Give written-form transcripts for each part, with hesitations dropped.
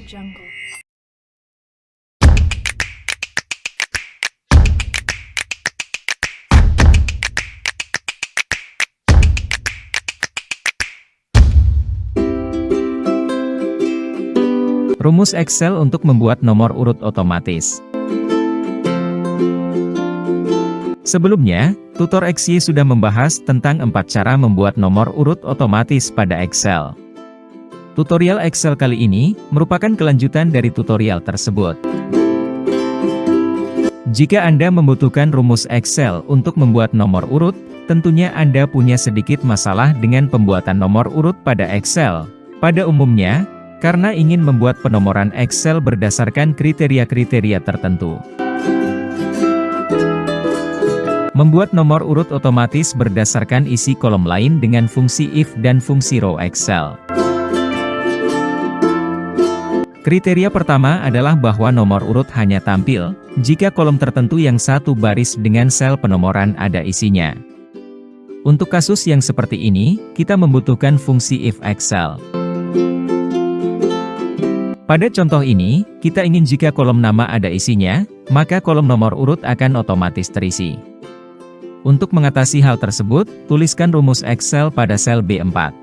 Jungle. Rumus Excel untuk membuat nomor urut otomatis. Sebelumnya, tutor XY sudah membahas tentang 4 cara membuat nomor urut otomatis pada Excel. Tutorial Excel kali ini merupakan kelanjutan dari tutorial tersebut. Jika Anda membutuhkan rumus Excel untuk membuat nomor urut, tentunya Anda punya sedikit masalah dengan pembuatan nomor urut pada Excel. Pada umumnya, karena ingin membuat penomoran Excel berdasarkan kriteria-kriteria tertentu. Membuat nomor urut otomatis berdasarkan isi kolom lain dengan fungsi if dan fungsi row Excel. Kriteria pertama adalah bahwa nomor urut hanya tampil jika kolom tertentu yang satu baris dengan sel penomoran ada isinya. Untuk kasus yang seperti ini, kita membutuhkan fungsi if Excel. Pada contoh ini, kita ingin jika kolom nama ada isinya, maka kolom nomor urut akan otomatis terisi. Untuk mengatasi hal tersebut, tuliskan rumus Excel pada sel B4.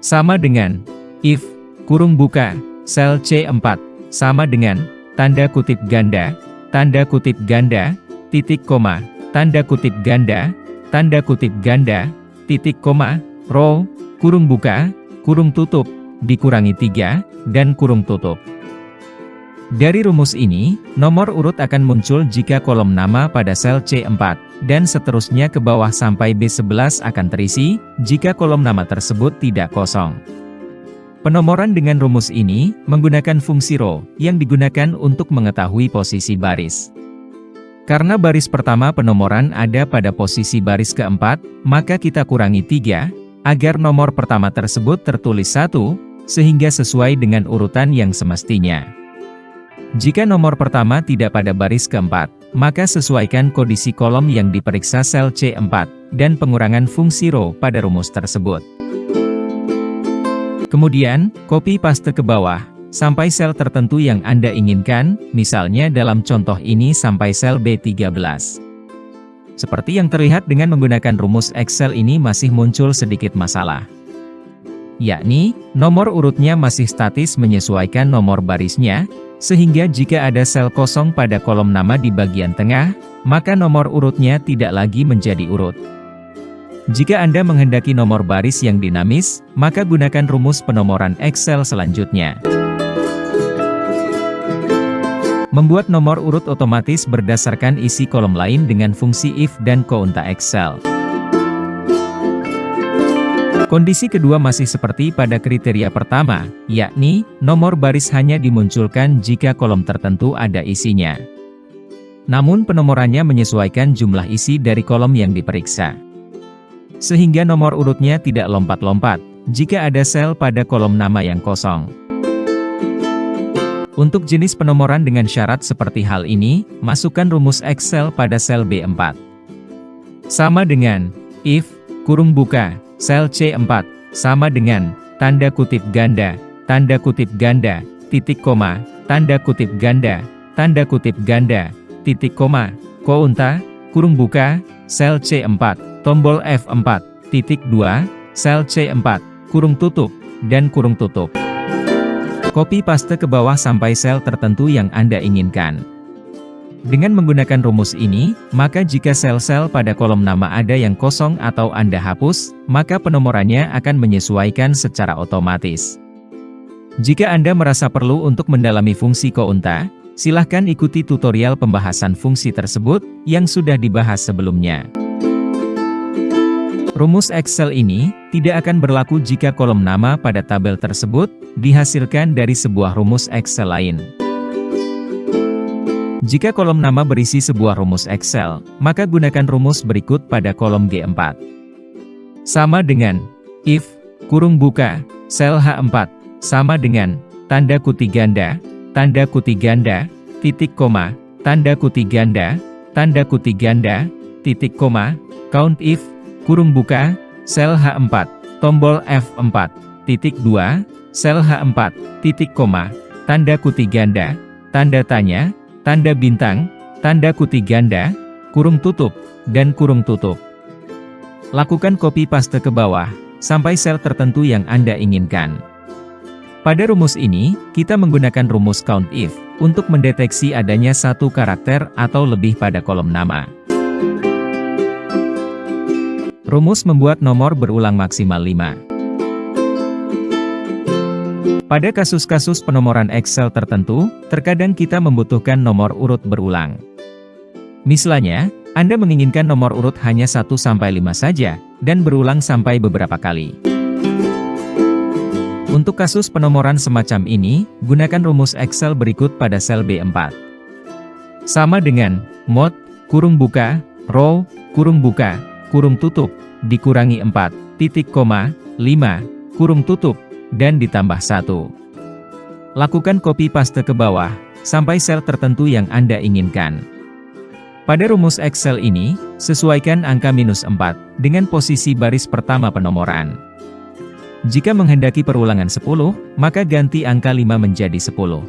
Sama dengan if, kurung buka, sel C4, sama dengan, tanda kutip ganda, titik koma, tanda kutip ganda, titik koma, row, kurung buka, kurung tutup, dikurangi 3, dan kurung tutup. Dari rumus ini, nomor urut akan muncul jika kolom nama pada sel C4, dan seterusnya ke bawah sampai B11 akan terisi, jika kolom nama tersebut tidak kosong. Penomoran dengan rumus ini, menggunakan fungsi row, yang digunakan untuk mengetahui posisi baris. Karena baris pertama penomoran ada pada posisi baris keempat, maka kita kurangi 3, agar nomor pertama tersebut tertulis 1, sehingga sesuai dengan urutan yang semestinya. Jika nomor pertama tidak pada baris keempat, maka sesuaikan kondisi kolom yang diperiksa sel C4, dan pengurangan fungsi row pada rumus tersebut. Kemudian, copy paste ke bawah, sampai sel tertentu yang Anda inginkan, misalnya dalam contoh ini sampai sel B13. Seperti yang terlihat dengan menggunakan rumus Excel ini masih muncul sedikit masalah. Yakni, nomor urutnya masih statis menyesuaikan nomor barisnya, sehingga jika ada sel kosong pada kolom nama di bagian tengah, maka nomor urutnya tidak lagi menjadi urut. Jika Anda menghendaki nomor baris yang dinamis, maka gunakan rumus penomoran Excel selanjutnya. Membuat nomor urut otomatis berdasarkan isi kolom lain dengan fungsi if dan kounta Excel. Kondisi kedua masih seperti pada kriteria pertama, yakni, nomor baris hanya dimunculkan jika kolom tertentu ada isinya. Namun penomorannya menyesuaikan jumlah isi dari kolom yang diperiksa. Sehingga nomor urutnya tidak lompat-lompat, jika ada sel pada kolom nama yang kosong. Untuk jenis penomoran dengan syarat seperti hal ini, masukkan rumus Excel pada sel B4. Sama dengan, if, kurung buka, sel C4, sama dengan, tanda kutip ganda, titik koma, tanda kutip ganda, titik koma, kounta, kurung buka, sel C4, tombol F4, titik 2, sel C4, kurung tutup, dan kurung tutup. Copy paste ke bawah sampai sel tertentu yang Anda inginkan. Dengan menggunakan rumus ini, maka jika sel-sel pada kolom nama ada yang kosong atau Anda hapus, maka penomorannya akan menyesuaikan secara otomatis. Jika Anda merasa perlu untuk mendalami fungsi kounta, silahkan ikuti tutorial pembahasan fungsi tersebut, yang sudah dibahas sebelumnya. Rumus Excel ini, tidak akan berlaku jika kolom nama pada tabel tersebut, dihasilkan dari sebuah rumus Excel lain. Jika kolom nama berisi sebuah rumus Excel, maka gunakan rumus berikut pada kolom G4. Sama dengan, if, kurung buka, sel H4, sama dengan, tanda kutip ganda, titik koma, tanda kutip ganda, titik koma, count if, kurung buka, sel H4, tombol F4, titik 2, sel H4, titik koma, tanda kutip ganda, tanda tanya, tanda bintang, tanda kutip ganda, kurung tutup, dan kurung tutup. Lakukan copy paste ke bawah, sampai sel tertentu yang Anda inginkan. Pada rumus ini, kita menggunakan rumus COUNTIF, untuk mendeteksi adanya satu karakter atau lebih pada kolom nama. Rumus membuat nomor berulang maksimal 5. Pada kasus-kasus penomoran Excel tertentu, terkadang kita membutuhkan nomor urut berulang. Misalnya, Anda menginginkan nomor urut hanya 1 sampai 5 saja, dan berulang sampai beberapa kali. Untuk kasus penomoran semacam ini, gunakan rumus Excel berikut pada sel B4. Sama dengan mod, kurung buka, row, kurung buka, kurung tutup, dikurangi 4, titik koma, 5, kurung tutup, dan ditambah 1. Lakukan copy paste ke bawah, sampai sel tertentu yang Anda inginkan. Pada rumus Excel ini, sesuaikan angka minus 4, dengan posisi baris pertama penomoran. Jika menghendaki perulangan 10, maka ganti angka 5 menjadi 10.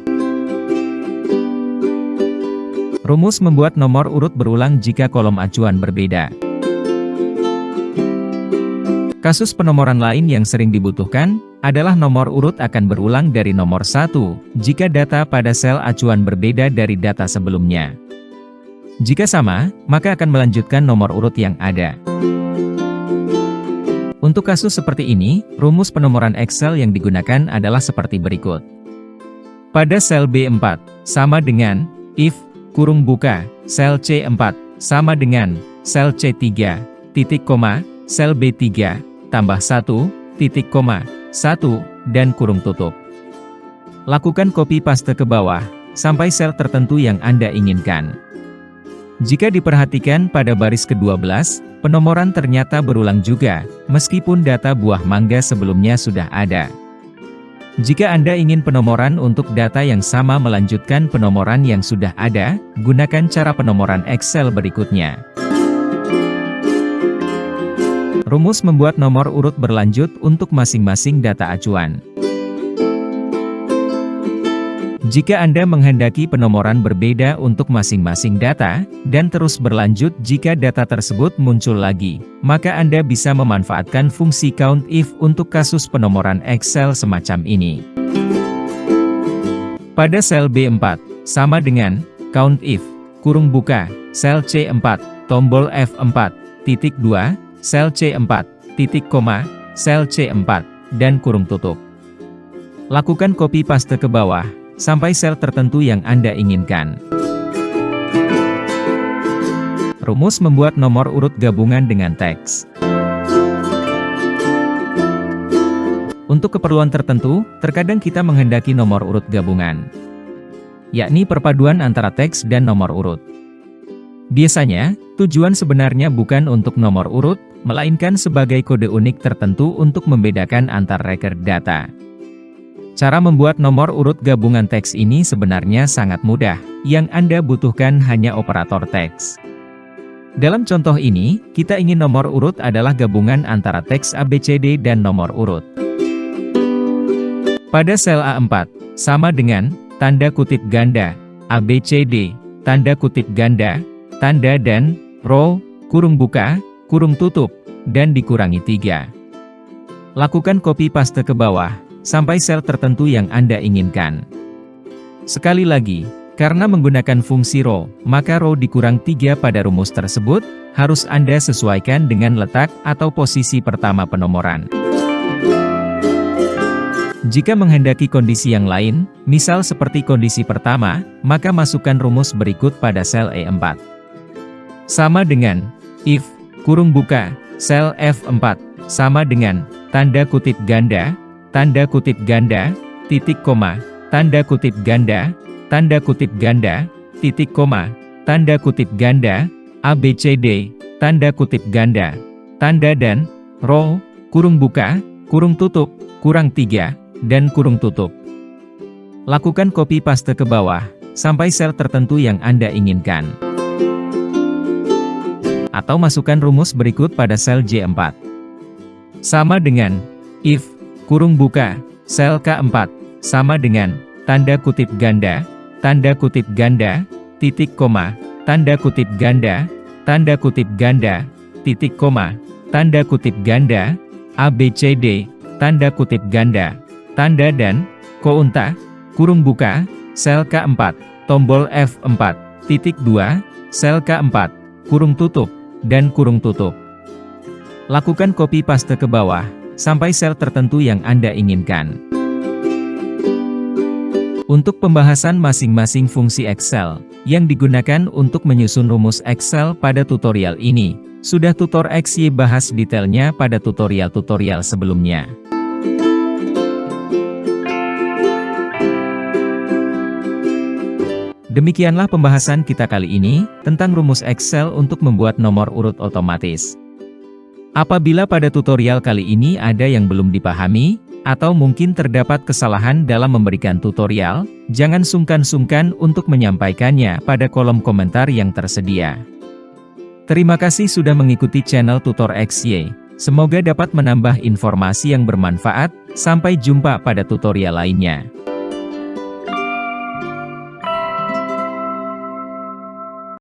Rumus membuat nomor urut berulang jika kolom acuan berbeda. Kasus penomoran lain yang sering dibutuhkan, adalah nomor urut akan berulang dari nomor 1, jika data pada sel acuan berbeda dari data sebelumnya. Jika sama, maka akan melanjutkan nomor urut yang ada. Untuk kasus seperti ini, rumus penomoran Excel yang digunakan adalah seperti berikut. Pada sel B4, sama dengan, if, kurung buka, sel C4, sama dengan, sel C3, titik koma, sel B3, tambah 1, titik koma, 1, dan kurung tutup. Lakukan copy paste ke bawah, sampai sel tertentu yang Anda inginkan. Jika diperhatikan pada baris ke-12, penomoran ternyata berulang juga, meskipun data buah mangga sebelumnya sudah ada. Jika Anda ingin penomoran untuk data yang sama melanjutkan penomoran yang sudah ada, gunakan cara penomoran Excel berikutnya. Rumus membuat nomor urut berlanjut untuk masing-masing data acuan. Jika Anda menghendaki penomoran berbeda untuk masing-masing data, dan terus berlanjut jika data tersebut muncul lagi, maka Anda bisa memanfaatkan fungsi COUNTIF untuk kasus penomoran Excel semacam ini. Pada sel B4, sama dengan, COUNTIF, kurung buka, sel C4, tombol F4, titik 2, sel C4, titik koma, sel C4, dan kurung tutup. Lakukan copy paste ke bawah, sampai sel tertentu yang Anda inginkan. Rumus membuat nomor urut gabungan dengan teks. Untuk keperluan tertentu, terkadang kita menghendaki nomor urut gabungan, yakni perpaduan antara teks dan nomor urut. Biasanya, tujuan sebenarnya bukan untuk nomor urut, melainkan sebagai kode unik tertentu untuk membedakan antar record data. Cara membuat nomor urut gabungan teks ini sebenarnya sangat mudah, yang Anda butuhkan hanya operator teks. Dalam contoh ini, kita ingin nomor urut adalah gabungan antara teks ABCD dan nomor urut. Pada sel A4, sama dengan, tanda kutip ganda, ABCD, tanda kutip ganda, tanda dan, row, kurung buka, kurung tutup, dan dikurangi 3. Lakukan copy paste ke bawah, sampai sel tertentu yang Anda inginkan. Sekali lagi, karena menggunakan fungsi row, maka row dikurang 3 pada rumus tersebut, harus Anda sesuaikan dengan letak atau posisi pertama penomoran. Jika menghendaki kondisi yang lain, misal seperti kondisi pertama, maka masukkan rumus berikut pada sel E4. Sama dengan, if, kurung buka, sel F4, sama dengan, tanda kutip ganda, titik koma, tanda kutip ganda, titik koma, tanda kutip ganda, ABCD, tanda kutip ganda, tanda dan, row, kurung buka, kurung tutup, kurang 3, dan kurung tutup. Lakukan copy paste ke bawah, sampai sel tertentu yang Anda inginkan. Atau masukkan rumus berikut pada sel J4. Sama dengan, if, kurung buka, sel K4, sama dengan, tanda kutip ganda, tanda kutip ganda, titik koma, tanda kutip ganda, tanda kutip ganda, titik koma, tanda kutip ganda, ABCD, tanda kutip ganda, tanda dan, kounta, kurung buka, sel K4, tombol F4, titik 2, sel K4, kurung tutup, dan kurung tutup. Lakukan copy paste ke bawah, sampai sel tertentu yang Anda inginkan. Untuk pembahasan masing-masing fungsi Excel, yang digunakan untuk menyusun rumus Excel pada tutorial ini, sudah Tutor XY bahas detailnya pada tutorial-tutorial sebelumnya. Demikianlah pembahasan kita kali ini, tentang rumus Excel untuk membuat nomor urut otomatis. Apabila pada tutorial kali ini ada yang belum dipahami, atau mungkin terdapat kesalahan dalam memberikan tutorial, jangan sungkan-sungkan untuk menyampaikannya pada kolom komentar yang tersedia. Terima kasih sudah mengikuti channel Tutor XY. Semoga dapat menambah informasi yang bermanfaat. Sampai jumpa pada tutorial lainnya.